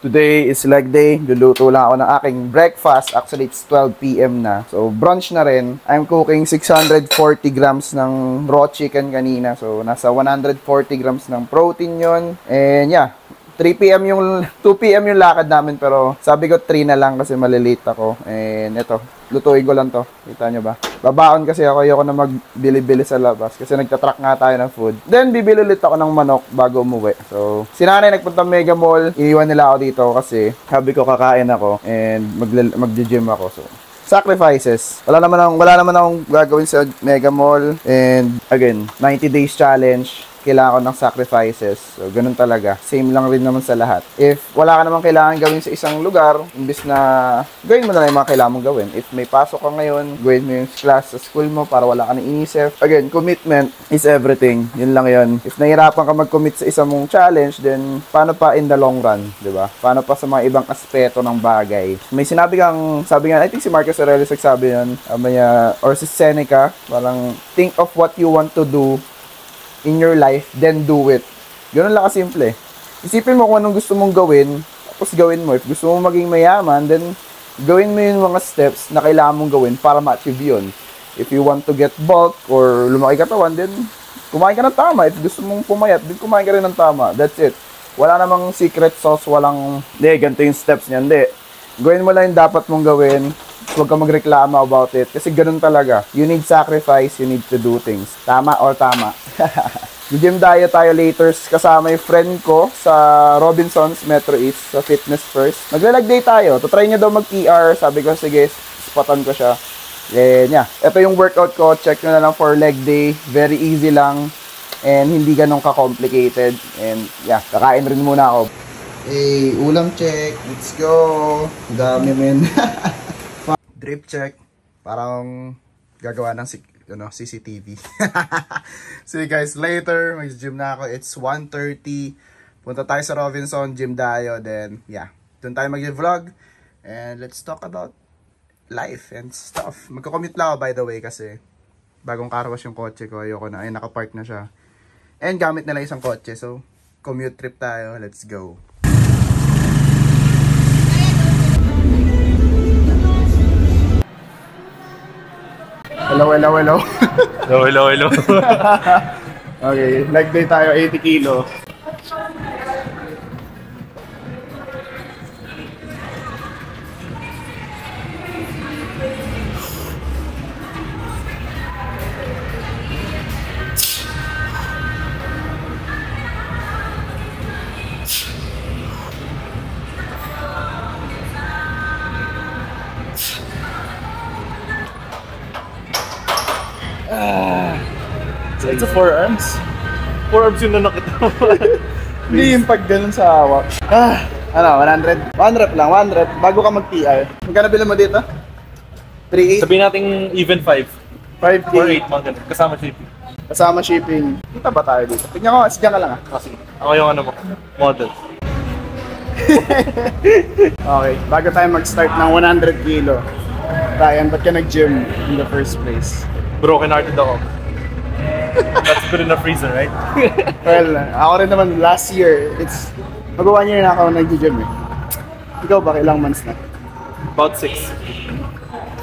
Today is leg day. Luluto lang ako ng aking breakfast. Actually, it's 12 p.m. na. So, brunch na rin. I'm cooking 640 grams ng raw chicken kanina. So, nasa 140 grams ng protein yon. And yeah, 3 p.m. yung 2 p.m. yung lakad namin, pero sabi ko 3 na lang kasi malilate ako. And ito, lutuin ko lang to. Kita nyo ba? Babaon kasi ako, ayoko na magbili-bili sa labas kasi nagtatrack nga tayo ng food. Then bibili ulit ako ng manok bago umuwi. So, si nanay nagpunta Mega Mall, iiwan nila ako dito kasi sabi ko kakain ako and mag-gym ako. So, sacrifices. Wala naman akong gagawin sa Mega Mall. And again, 90 days challenge. Kailangan ko ng sacrifices. So, ganun talaga. Same lang rin naman sa lahat. If wala ka naman kailangan gawin sa isang lugar, imbis na gawin mo na lang yung mga kailangan mong gawin. If may pasok ka ngayon, gawin mo yung class sa school mo para wala ka nang inisip. Again, commitment is everything. Yun lang yun. If nahirapan ka mag-commit sa isang mong challenge, then paano pa in the long run? Diba? Paano pa sa mga ibang aspeto ng bagay? May sabi nga, I think si Marcus Aurelius nagsabi yun, or si Seneca, parang think of what you want to do in your life, then do it. Ganun lang kasimple. Isipin mo kung anong gusto mong gawin, tapos gawin mo. If gusto mong maging mayaman, then gawin mo yung mga steps na kailangan mong gawin para ma-achieve yun. If you want to get bulk or lumaki katawan, then kumain ka ng tama. If gusto mong pumayat, then kumain ka rin ng tama. That's it. Wala namang secret sauce, ganito yung steps niyan. Hindi. Gawin mo lang yung dapat mong gawin. Huwag ka magreklamo about it. Kasi ganun talaga. You need sacrifice, you need to do things. Tama or tama. Gym diet tayo later. Kasama yung friend ko sa Robinsons Metro East sa Fitness First. Magla-leg day tayo. Try niya daw mag-PR. Sabi ko, sige, spotan ko siya. And yeah, ito yung workout ko. Check nyo na lang for leg day. Very easy lang. And hindi ganun ka-complicated. And yeah, kakain rin muna ako. Hey, ulam check. Let's go. Dami men. Drip check. Parang gagawa ng CCTV. So guys, later, mag-gym na ako. It's 1:30. Punta tayo sa Robinson, gym tayo. Then, yeah. Doon tayo mag-vlog. And let's talk about life and stuff. Magko-commute lang ako, by the way, kasi bagong car wash yung kotse ko. Ayoko na. Ay, nakapark na siya. And gamit na lang isang kotse. So, commute trip tayo. Let's go. Hello. Hello. Okay, leg day tayo, 80 kilo. It's a forearms. Forearms yung nanakit mo. Hindi yung pag ganun sa hawak. 100? 100 lang, 100. Bago ka mag-PR. Magkano bilang mo dito? 3.8? Sabihin natin even 5. 5K. Or 8 mga ganun. Kasama shipping. Kasama shipping. Kita ba tayo dito? Tignan ko, sigyan ka lang Kasi ako yung model. Okay, bago tayo mag-start ng 100 kilo. Ryan, ba't ka nag-gym in the first place? Broken hearted ako. That's good enough reason, right? Well, ako rin naman last year, mag-1 year na ako nag-gym eh. Ikaw ba, ilang months na? About 6.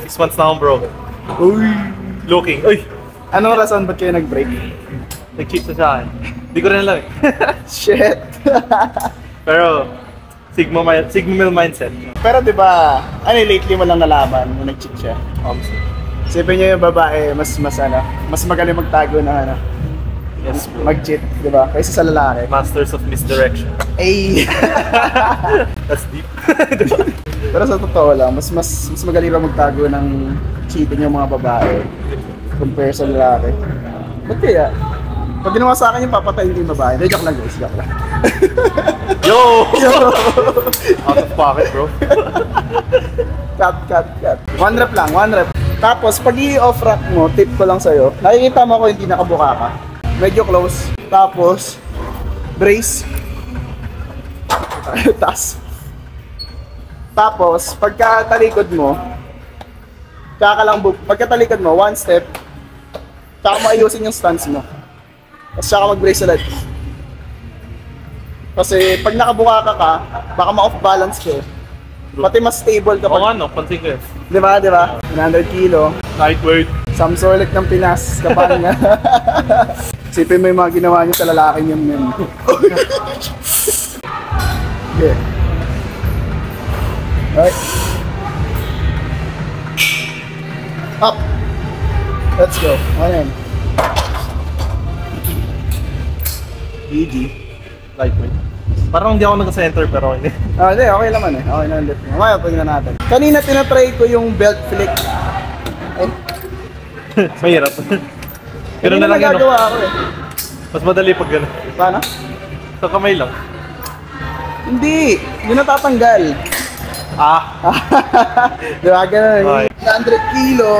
6 months na akong bro. Uy! Looking. Uy! Anong rason ba't kayo nag-break? Nag-cheat sa akin. Hindi ko rin alam eh. Shit! Pero, Sigma male mindset. Pero diba, lately mo lang nalaman nung nag-cheat siya? Sipin niyo yung babae, mas magaling magtago na Yes, bro. mag-cheat, diba? Kaysa sa lalaki. Masters of misdirection. Ay! That's deep. Pero sa totoo lang, mas magaling ba magtago ng cheating yung mga babae compare sa lalaki? Ba't kaya? Pag ginawa sa akin yung papatayin ko yung babae. Hindi, joke lang guys, joke lang. Yo! Out of pocket, bro. Cut. 1 rep lang, 1 rep. Tapos, pag i-off rack mo, tip ko lang sa'yo, nakikita mo ko hindi nakabuka ka. Medyo close. Tapos, brace. Tapos, pagkatalikod mo, pagkatalikod mo, 1 step, tsaka mo ayusin yung stance mo. Tapos tsaka mag-brace ulit. Kasi pag nakabuka ka, baka ma-off balance ka. Pati mas stable kapag... Oo, ano, pansin ko yun. Di ba? 100 kilo. Lightweight. Some Sorlik ng Pinas, kapag nga. Sipin mo yung mga ginawa niyo sa lalaking yun. Okay. Alright. Up. Let's go. Ayan. GG. Lightweight. Parang hindi ako nag-center pero hindi. Hindi. Okay naman eh. Okay naman lift. Mamaya pag na natin. Kanina tinatry ko yung belt flick. Eh, Mahirap. Pero kanina na lang yun. nagagawa ako eh. Mas madali pag gano'n. Paano? Sa kamay lang. Hindi. Yung natatanggal. Ah. Diba? Ganun. Okay. 100 kilo.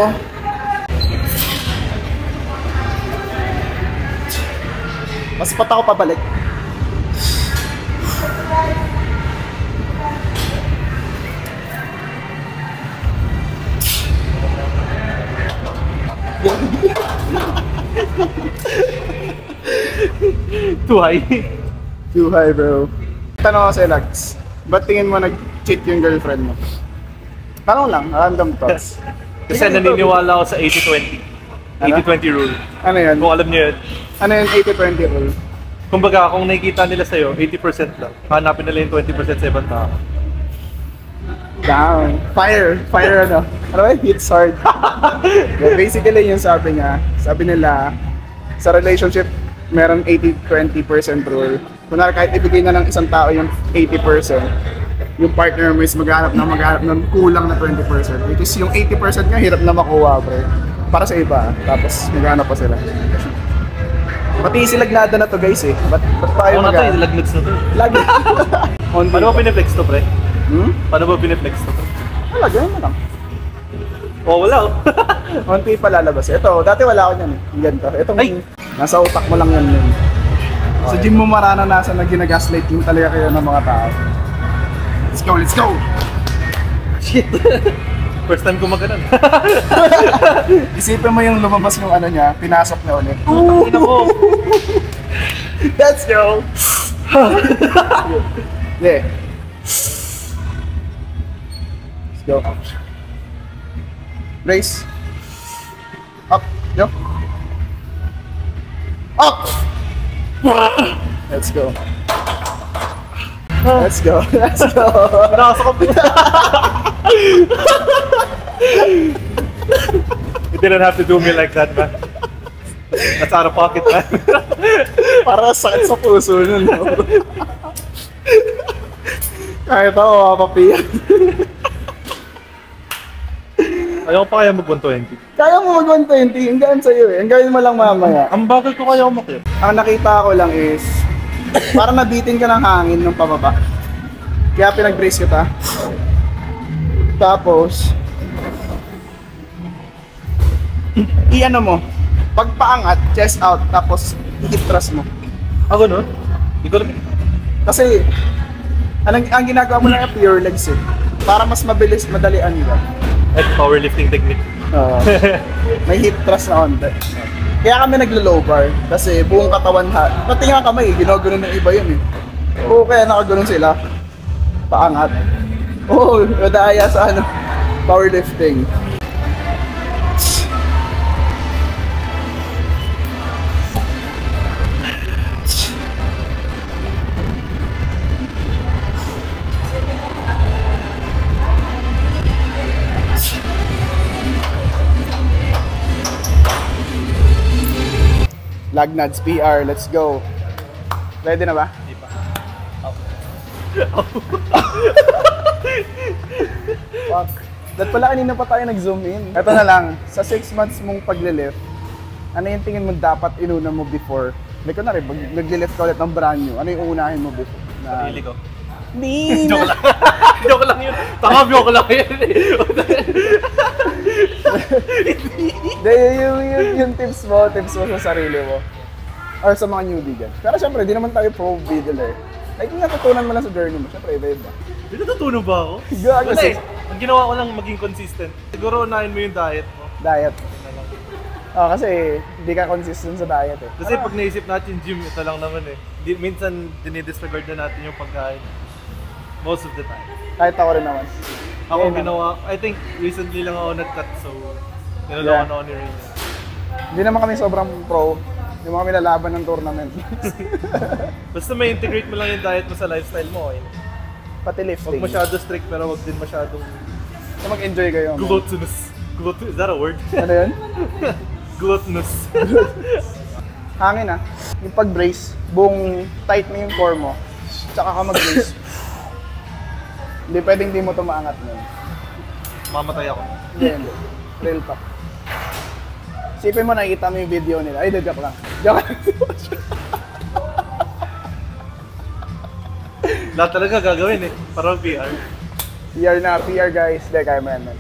Mas pat ako pabalik. Too high. Too high, bro. Tanong ako sa'yo, Lags. Ba't tingin mo nag-cheat yung girlfriend mo? Tanong lang, random thoughts. Kasi naniniwala ako sa 80-20. Ano? 80-20 rule. Ano yun? Kung alam niyo yun. Ano yung 80-20 rule? Kumbaga, kung nakikita nila sa'yo, 80% lang. Hanapin nila yung 20% sa ibang tao. Down. Fire. Fire ano? Ano ba? Hits hard. Yeah, basically yung sabi niya, sabi nila, sa relationship, meron 80-20% rule. Kunwari kahit ibigay na ng isang tao yung 80%, yung partner mo is maghanap ng kulang na 20%. Which is yung 80% nga, hirap na makuha, pre. Para sa iba, tapos maghanap pa sila. Pati silagnada na to, guys eh. Ba't tayo Ano na to, laglags na to. Lagi. Paano ba piniflex to, pre? Hmm? Paano ba piniflex to, pre? Wala, ganyan na lang. Oh, wala oh. Konti pa lalabas. Ito, dati wala ako niyan eh. Yung ganito. Itong Ay! nasa utak mo lang yan yun. Sa gym mo mararanasan na ginagaslight yung talaga kayo ng mga tao. Let's go, let's go! Shit! First time ko maganon. Isipin mo yung lumabas yung ano niya, pinasok na ulit. Ina mo! Let's go! Yeah. Let's go. Race. Up. Yo. Up! Let's go. Let's go. Let's go. Nakasakap mo. You didn't have to do me like that, man. That's out of pocket, man. Para sakit sa puso nun. No? Kahit ako, mapapiyan. Ayaw pa kaya mag-120. Kaya mo mag-120, hanggang sa'yo eh. Hanggang mo lang mamaya. Ang bagal ko kaya umakyat. Ang nakita ko lang is, parang nabitin ka ng hangin nung pababa. Kaya pinag-brace kita. Tapos, i-ano mo, pagpaangat, chest out, tapos hip thrust mo. Ako no? Hindi ko alam. Kasi, ang ginagawa mo lang ay pure legs eh. Para mas mabilis, madalian ka. At powerlifting technique. May hip thrust na onte. Kaya kami naglo-low bar. Kasi buong katawan pati nga kamay, ginaganon ng iba yun eh. Oo, kaya nakaganon sila. Paangat. Oo, madaya sa ano, powerlifting. Lagnads PR, let's go. Ready na ba? Hindi pa. Fuck. Dahil pala kanina pa tayo nag-zoom in. Ito na lang, sa 6 months mong paglilift, ano yung tingin mo dapat inuna mo before? Like kunwari, pag nag-lift ka ulit ng brand new, ano yung uunahin mo before? Pili ko. Hindi Joke na. lang. Joke lang yun. Tama, joke lang yun. yung tips mo sa sarili mo. Or sa mga newbie dyan. Pero syempre, di naman tayo pro builder. Like, yung natutunan mo lang sa journey mo. Syempre, iba-iba. May natutunan ba ako? Gago Wala sa eh. Ang ginawa ko lang maging consistent. Siguro unahin mo yung diet mo. diet. Oh, kasi hindi ka consistent sa diet eh. Kasi pag naisip natin gym, ito lang naman eh. Minsan dinidisregard na natin yung pagkain. Most of the time. Kahit ako rin naman. Ako Ngayon, ginawa, I think recently lang ako nag-cut, so tinulungan ako ni Rain. Hindi naman kami sobrang pro. Hindi naman kami lalaban ng tournament. Basta may integrate mo lang yung diet mo sa lifestyle mo, okay? Pati lifting. Huwag masyado strict pero huwag din masyadong So, mag-enjoy kayo. Man. gluttonous. Is that a word? Ano yun? Gluttonous. Hangin ah. Yung pag-brace, buong tight mo yung core mo. Tsaka ka mag-brace. Hindi pwedeng di mo ito maangat nun. Mamatay ako. Hindi. Real talk. Sipin mo, nakikita mo yung video nila. Ay, joke lang. Joke lang. Lahat talaga gagawin eh. Para PR. PR na, PR guys. Hindi, kaya mo yan man.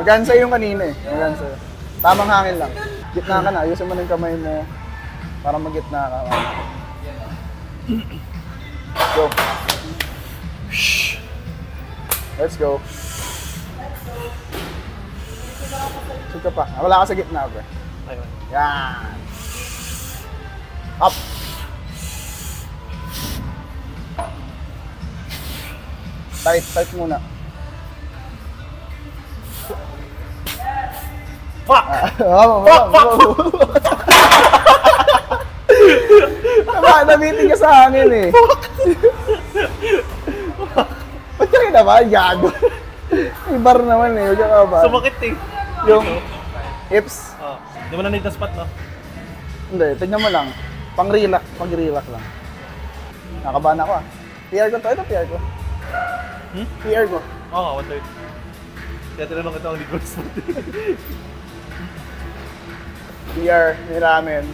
Magaan sa'yo yung kanina eh. Magaan sa'yo. Tamang hangin lang. Gitna ka na. Ayusin mo na yung kamay mo. Para mag-gitna ka. Go. Let's go. Sug ka pa. Wala ka sa gitna, bro. Ayun. Yan. Up. Tight muna. Fuck! Nabitin ka sa hangin eh. Ba't ka kinabahan? Gago. May bar naman eh. Huwag ka kabahan. Sumakit eh. Yung hips. Di mo na need na spot, no? Hindi, tignan mo lang. Pang-relax lang. Nakabahan ako ah. PR ko to. Ito PR ko. PR ko. Oo nga, 1/3. Kaya tinanong kita kung di ko spot. PR, may ramen.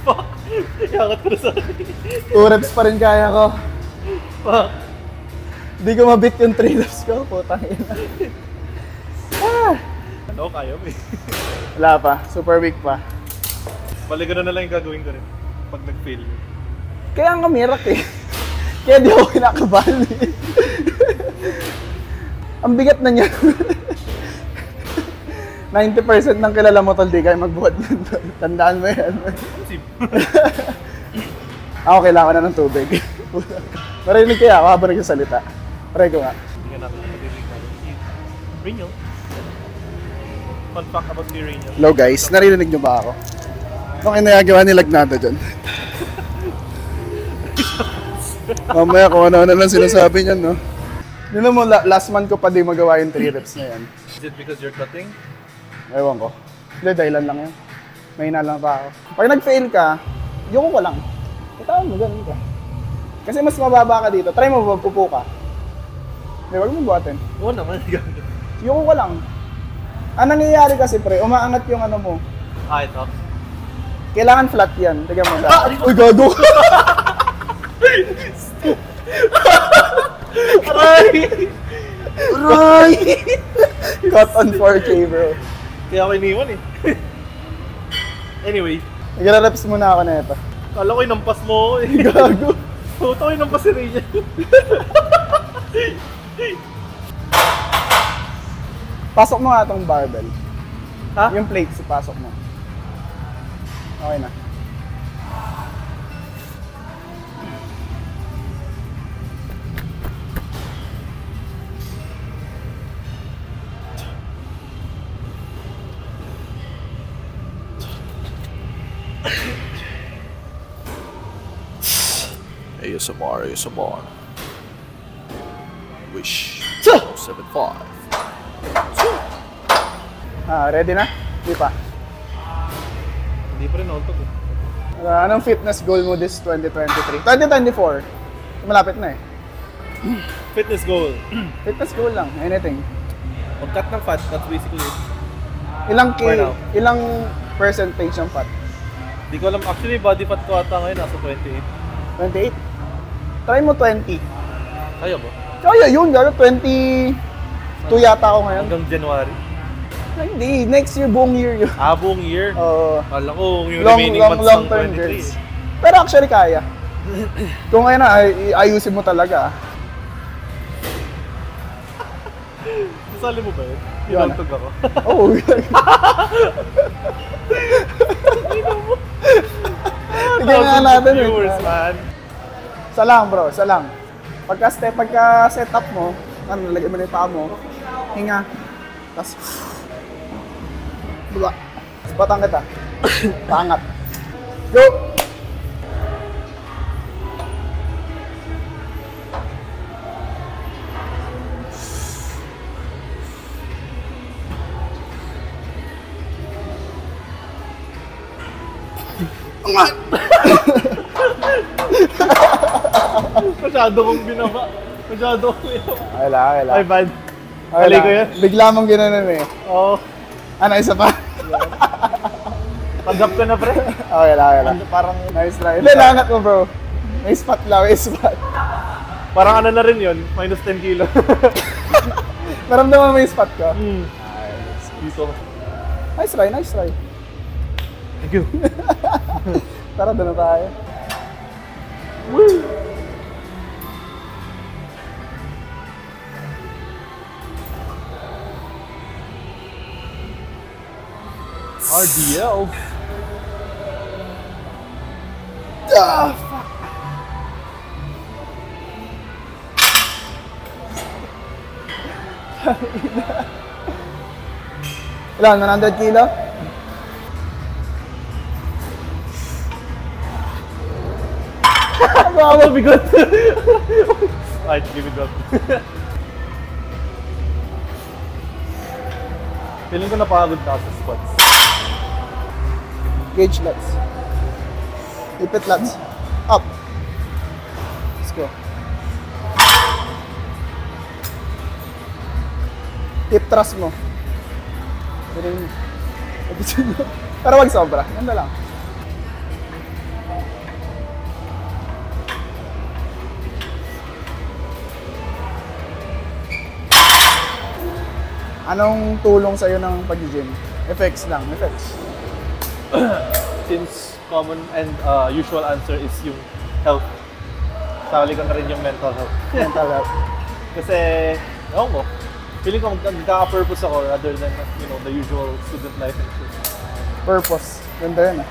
Fuck! Iangat ko na sa akin. 2 reps pa rin kaya ko. Fuck! Hindi ko mabit yung 3 reps ko. Putang ina. Ano, kaya mo eh. Wala pa. Super weak pa. Balikan na lang yung gagawin ko rin. Pag nag-fail. Kaya ang kamirak eh. Kaya di ako kinakabahan eh. Ang bigat na niya. 90% ng kilala mo tol, di kayo magbuhat nun tol. Tandaan mo yan. Sim. Ako kailangan na ng tubig. Narinig kaya ako habang nagsasalita. Try ko nga. Hindi ka namin nakadirig na. Rino. Fun fact about si Rino. Hello guys, narinig nyo ba ako? Anong inagagawa ni Lagnado dyan? Mamaya kung ano-ano lang sinasabi niyan, no? Yun mo, last month ko pa di magawa yung 3 reps na yan. Is it because you're cutting? Ewan ko. Hindi, dahilan lang yun. Mahina lang pa ako. Pag nag-fail ka, yung ko lang. Itawan mo, ganun ka. Kasi mas mababa ka dito. Try mo, magpupo ka. Hindi, wag mo buhatin. Oo naman. Yung ko lang. Ang nangyayari kasi, pre, umaangat yung ano mo. Ito. Kailangan flat yan. Tignan mo sa... Uy, gago! Aray! Aray! Cut on 4K, bro. Kaya ako iniwan eh. Anyway. Nag-reps muna ako na ito. Kala ko inampas mo ako eh. Gago! Puto ko inampas si Rina. Pasok mo nga itong barbell. Ha? Yung plates, pasok mo. Okay na. ASMR. Wish 75. Ready na? Hindi pa. Hindi pa rin nauntog eh. Anong fitness goal mo this 2023? 2024. Malapit na eh. Fitness goal. Fitness goal lang, anything. Mag-cut ng fat, that's basically it. Ilang For now. ilang percentage ng fat? Di ko alam. Actually, body fat ko ata ngayon nasa 28. 28? Try mo 20. Kaya ba? Kaya yun, gano'n 22 yata ako ngayon. Hanggang January. Hindi, next year, buong year yun. Buong year? Oo. Kala ko yung remaining months ng 23. Pero actually kaya. Kung ngayon na, ayusin mo talaga. Sasali mo ba yun? Yun. Pinagtog ako. Oo. Tignan nga natin. Viewers, man. Isa lang bro, isa lang. Pagka set up mo, nalagay mo na yung paa mo, hinga. Tapos, diba? Batang kita. Pangat. Go! Masyado kong binaba. Masyado kong binaba. Kailangan. Ay, bad. Mali ko yan. Bigla mong ginanon eh. Oo. Ano, isa pa? Tanggap ko na, pre. Okay lang. Parang, Nice try. Hindi, langat mo bro. May spot lang, may spot. parang ano na rin yun. Minus 10 kilo. Naramdaman mo may spot ka? Dito. Nice try. Thank you. Tara, doon na tayo. RDL. Fuck. Ilan? 100 kilo? Wow, bigot. Alright, give it up. Feeling ko napagod na ako sa squats. Gauge lats. Ipit lats. Up. Let's go. Hip thrust mo. Pero wag sobra. Ganda lang. Anong tulong sa'yo ng pag-gym? Effects lang, effects. Since common and usual answer is yung health, sali ko na rin yung mental health. Mental health. Kasi, ewan ko, feeling ko nagkaka-purpose ako rather than, you know, the usual student life and shit. Purpose. Ganda yun ah.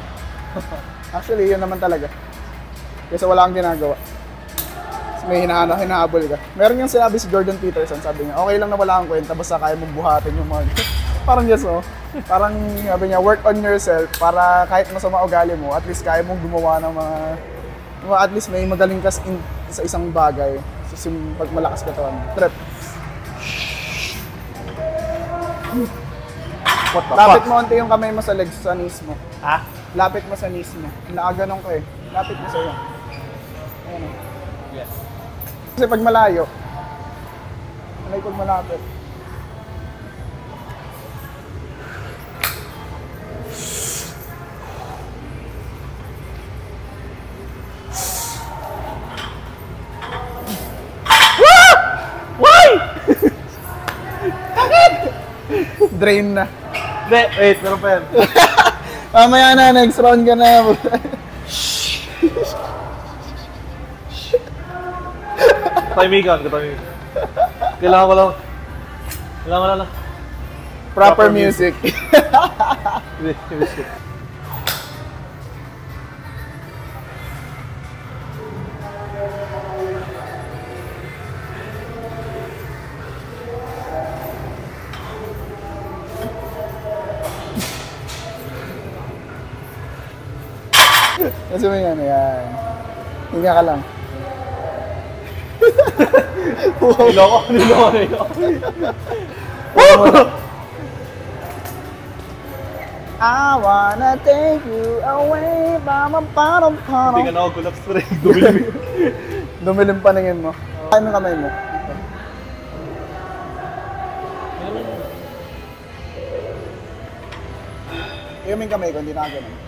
Actually, yun naman talaga. Kasi wala kang ginagawa. May hinahabol ka. Meron yung sinabi si Jordan Peterson, sabi niya, okay lang na wala kang kwenta, basta kaya mong buhatin yung mga parang yes, oh. Parang sabi niya, work on yourself para kahit masama ugali mo, at least kaya mong gumawa ng mga at least may magaling ka sa isang bagay. So, pag malakas ka tawan. Trip. What the Lapit fuck? mo onti yung kamay mo sa legs, sa knees mo. Ha? Lapit mo sa knees mo. Nakaganon ka eh. Lapit mo sa'yo. Ayan oh. Yes. Kasi pag malayo, pag malapit. Why? Drain na. Wait, meron pa yan. Mamaya na, next round ka na. Tahimikan. Kailangan ko lang. Proper music. Kasi mo yan. Hinga ka lang. Niloko. I wanna take you away, bam. Hindi ka na ako collapse pa rin. Dumilim. Dumilim paningin mo. Kaya mo kamay mo. Yung kamay ko, hindi na ganun.